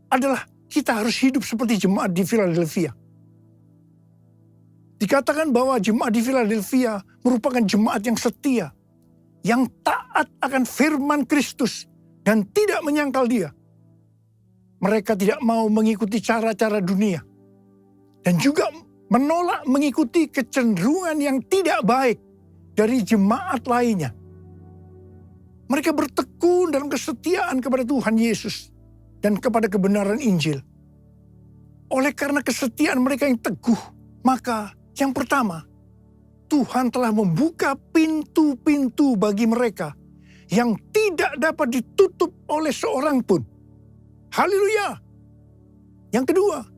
S4: adalah kita harus hidup seperti jemaat di Philadelphia. Dikatakan bahwa jemaat di Philadelphia merupakan jemaat yang setia, yang taat akan firman Kristus dan tidak menyangkal Dia. Mereka tidak mau mengikuti cara-cara dunia. Dan juga menolak mengikuti kecenderungan yang tidak baik dari jemaat lainnya. Mereka bertekun dalam kesetiaan kepada Tuhan Yesus dan kepada kebenaran Injil. Oleh karena kesetiaan mereka yang teguh, maka yang pertama, Tuhan telah membuka pintu-pintu bagi mereka yang tidak dapat ditutup oleh seorang pun. Haleluya. Yang kedua,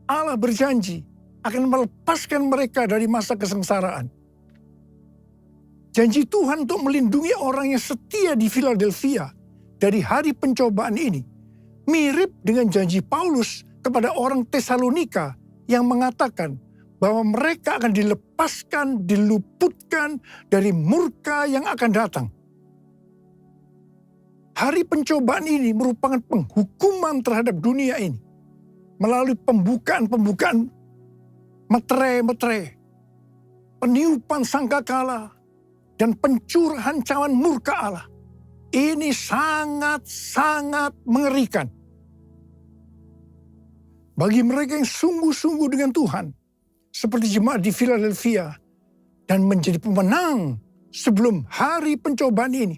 S4: Allah berjanji akan melepaskan mereka dari masa kesengsaraan. Janji Tuhan untuk melindungi orang yang setia di Philadelphia dari hari pencobaan ini mirip dengan janji Paulus kepada orang Tesalonika yang mengatakan bahwa mereka akan dilepaskan, diluputkan dari murka yang akan datang. Hari pencobaan ini merupakan penghukuman terhadap dunia ini melalui pembukaan meterai, peniupan sangkakala, dan pencurahan cawan murka Allah. Ini sangat-sangat mengerikan. Bagi mereka yang sungguh-sungguh dengan Tuhan, seperti jemaat di Philadelphia, dan menjadi pemenang sebelum hari pencobaan ini,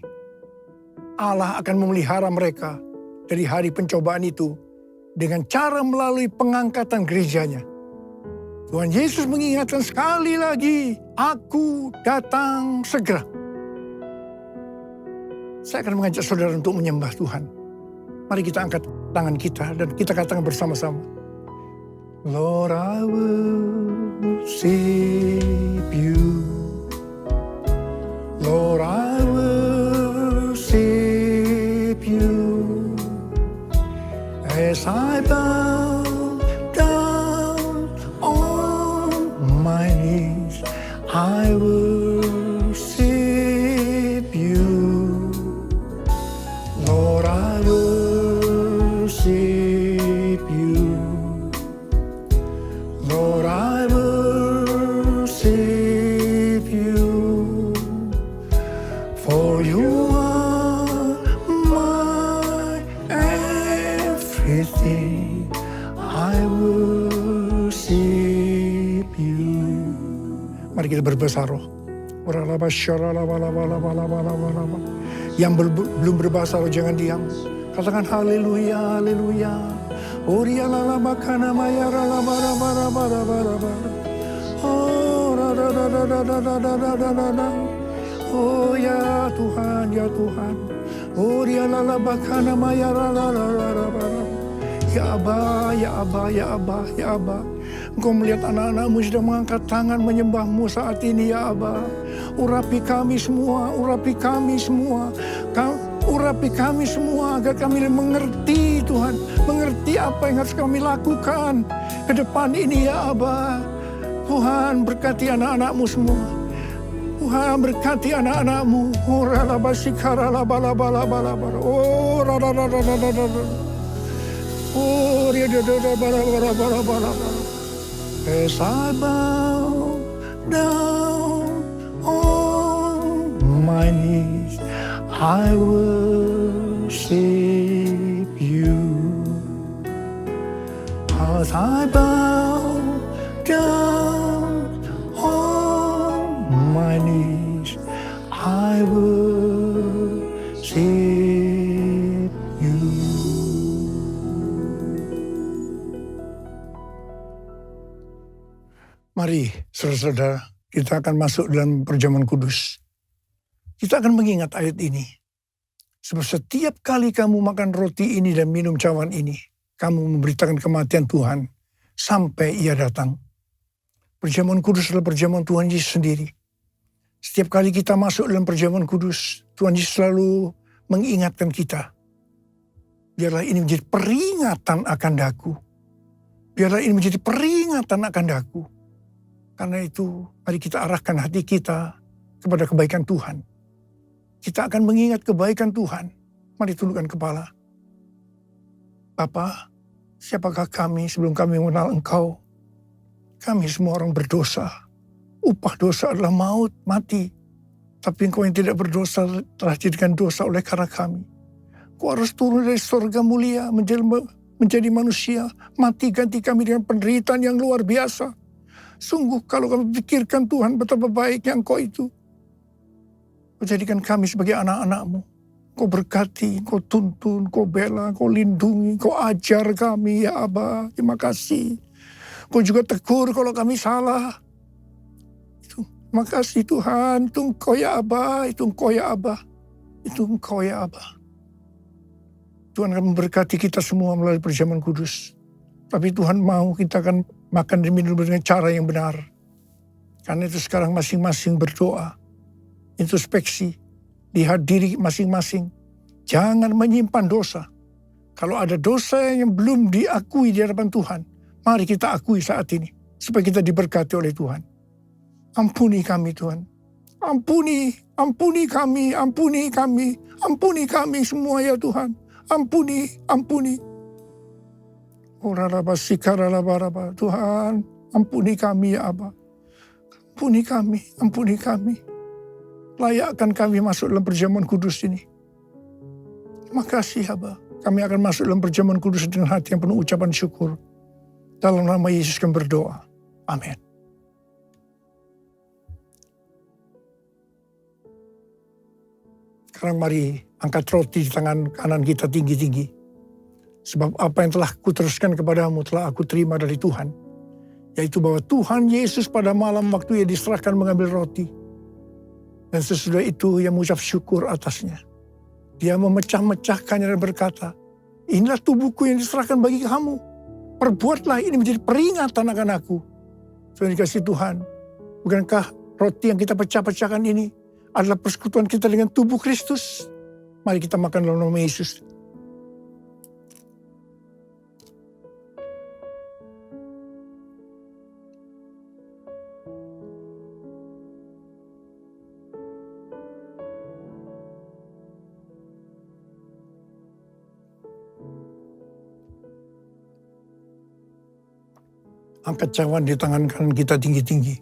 S4: Allah akan memelihara mereka dari hari pencobaan itu dengan cara melalui pengangkatan gerejanya. Tuhan Yesus mengingatkan sekali lagi, aku datang segera. Saya akan mengajak saudara untuk menyembah Tuhan. Mari kita angkat tangan kita dan kita katakan bersama-sama. Lord, I worship you. Lord, I worship you. As I bow I worship you, Lord, I worship you, Lord, I worship you, for you are my everything, I worship you. Mari kita berbahasa roh. Yang belum berbahasa roh jangan diam. Katakan haleluya, haleluya. Oh ya Tuhan, ya Tuhan. Oh ya Abba, ya Abba, ya Abba, ya Abba. Engkau melihat anak-anakmu sedang mengangkat tangan menyembahmu saat ini ya Abba. Urapi kami semua, urapi kami semua. Urapi kami semua agar kami mengerti Tuhan. Mengerti apa yang harus kami lakukan ke depan ini ya Abba. Tuhan berkati anak-anakmu semua. Tuhan berkati anak-anakmu. Oh ralabasikara labalabalabalabala. Oh ralalalalalalala. Oh riadadadabalabalabala. As I bow down on my knees, I worship you. As I bow down on my knees, I worship you. Mari, saudara-saudara, kita akan masuk dalam perjamuan kudus. Kita akan mengingat ayat ini. Sebab setiap kali kamu makan roti ini dan minum cawan ini, kamu memberitakan kematian Tuhan sampai ia datang. Perjamuan kudus adalah perjamuan Tuhan Yesus sendiri. Setiap kali kita masuk dalam perjamuan kudus, Tuhan Yesus selalu mengingatkan kita. Biarlah ini menjadi peringatan akan daku. Biarlah ini menjadi peringatan akan daku. Karena itu, mari kita arahkan hati kita kepada kebaikan Tuhan. Kita akan mengingat kebaikan Tuhan. Mari tundukkan kepala. Bapa, siapakah kami sebelum kami mengenal Engkau? Kami semua orang berdosa. Upah dosa adalah maut, mati. Tapi Engkau yang tidak berdosa telah jadikan dosa oleh karena kami. Engkau harus turun dari surga mulia menjadi manusia. Mati ganti kami dengan penderitaan yang luar biasa. Sungguh kalau kami pikirkan Tuhan betapa baiknya Engkau itu. Menjadikan kami sebagai anak-anak-Mu. Kau berkati, Kau tuntun, Kau bela, Kau lindungi, Kau ajar kami ya Aba. Terima kasih. Kau juga tegur kalau kami salah. Terima kasih Tuhan, itu Engkau ya Aba, itu Engkau ya Aba. Itu Engkau ya Aba. Tuhan akan memberkati kita semua melalui perjamuan kudus. Tapi Tuhan mau kita akan makan dan minum dengan cara yang benar. Karena itu sekarang masing-masing berdoa. Introspeksi. Lihat diri masing-masing. Jangan menyimpan dosa. Kalau ada dosa yang belum diakui di hadapan Tuhan, mari kita akui saat ini. Supaya kita diberkati oleh Tuhan. Ampuni kami Tuhan. Ampuni kami, ampuni kami semua ya Tuhan. Ampuni. Tuhan, ampuni kami ya Aba. Ampuni kami. Layakkan kami masuk dalam perjamuan kudus ini. Terima kasih Aba. Kami akan masuk dalam perjamuan kudus dengan hati yang penuh ucapan syukur. Dalam nama Yesus kami berdoa. Amin. Sekarang mari angkat roti di tangan kanan kita tinggi-tinggi. Sebab apa yang telah kuteruskan kepadamu telah aku terima dari Tuhan. Yaitu bahwa Tuhan Yesus pada malam waktu ia diserahkan mengambil roti. Dan sesudah itu ia mengucap syukur atasnya. Dia memecah-mecahkannya dan berkata, inilah tubuhku yang diserahkan bagi kamu. Perbuatlah ini menjadi peringatan akan aku. Tuhan dikasih Tuhan. Bukankah roti yang kita pecah-pecahkan ini adalah persekutuan kita dengan tubuh Kristus? Mari kita makan dalam nama Yesus. Angkat cawan di tangan kanan kita tinggi-tinggi.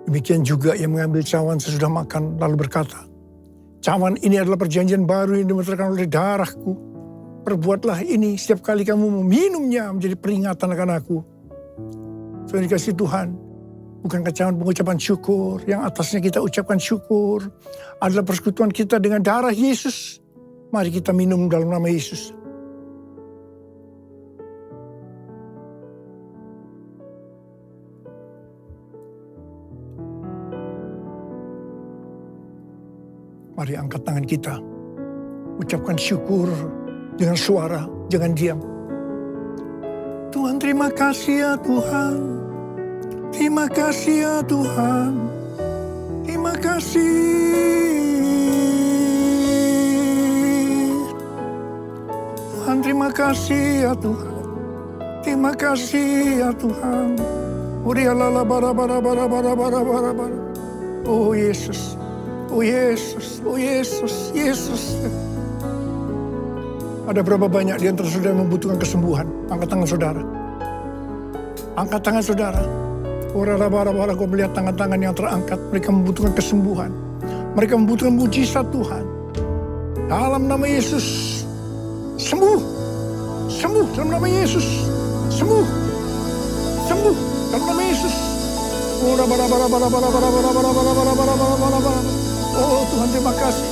S4: Demikian juga yang mengambil cawan sesudah makan lalu berkata, cawan ini adalah perjanjian baru yang dimeterkan oleh darahku. Perbuatlah ini setiap kali kamu meminumnya menjadi peringatan akan aku. Tuhan dikasih Tuhan, bukankah cawan pengucapan syukur yang atasnya kita ucapkan syukur adalah persekutuan kita dengan darah Yesus. Mari kita minum dalam nama Yesus. Mari angkat tangan kita. Ucapkan syukur dengan suara, jangan diam. Tuhan terima kasih ya Tuhan. Terima kasih ya Tuhan. Terima kasih. Tuhan terima kasih ya Tuhan. Terima kasih ya Tuhan. Oh Yesus. Oh Yesus, oh Yesus, Yesus. Ada berapa banyak di antara saudara yang membutuhkan kesembuhan? Angkat tangan saudara. Angkat tangan saudara. Orang-orang kau melihat tangan-tangan yang terangkat. Mereka membutuhkan kesembuhan. Mereka membutuhkan mujizat Tuhan. Dalam nama Yesus. Sembuh. Sembuh dalam nama Yesus. Sembuh. Sembuh dalam nama Yesus. Oh Tuhan terima kasih.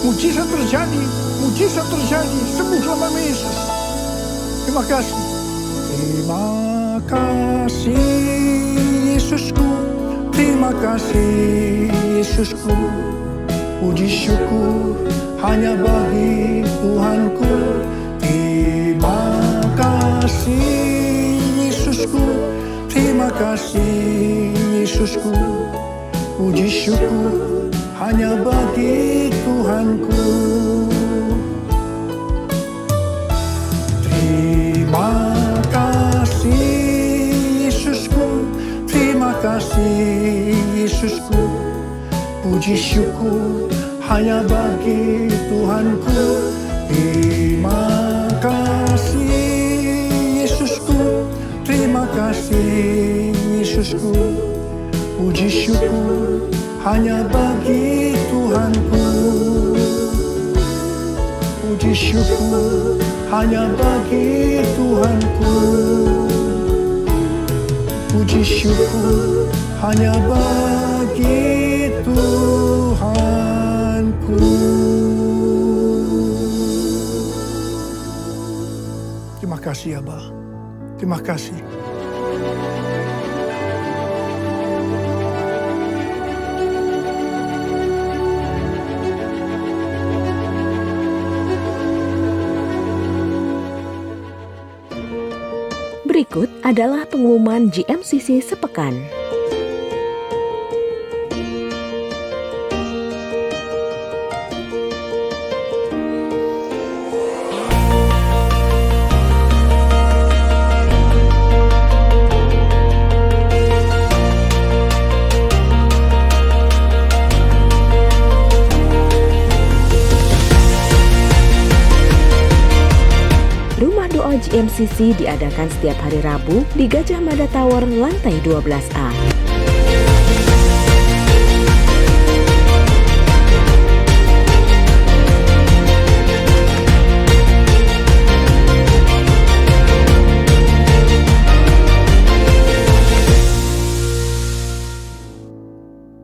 S4: Mujizat terjadi. Mujizat terjadi. Sembuh dalam nama Yesus. Terima kasih. Terima kasih Yesusku. Terima kasih Yesusku. Puji syukur hanya bagi Tuhanku. Terima kasih Yesusku. Terima kasih Yesusku. Puji syukur hanya bagi Tuhanku. Terima kasih Yesusku. Terima kasih Yesusku. Puji syukur hanya bagi Tuhanku. Terima kasih Yesusku. Terima kasih Yesusku. Puji syukur hanya bagi Tuhanku. Puji syukur hanya bagi Tuhanku. Puji syukur hanya bagi Tuhanku. kasih Aba. Terima kasih.
S3: Berikut adalah pengumuman GMCC sepekan. Rumah doa GMCC diadakan setiap hari Rabu di Gajah Mada Tower, lantai 12A.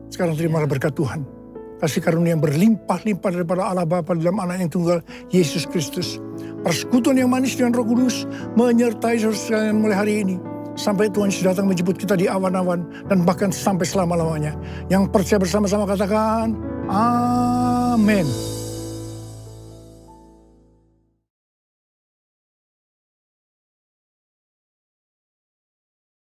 S4: Sekarang terimalah berkat Tuhan. Kasih karunia yang berlimpah-limpah daripada Allah Bapa dalam Anak yang tunggal, Yesus Kristus. Persekutuan yang manis dengan Roh Kudus menyertai saudara sekalian mulai hari ini. Sampai Tuhan Yesus datang menjemput kita di awan-awan dan bahkan sampai selama-lamanya. Yang percaya bersama-sama katakan, Amin.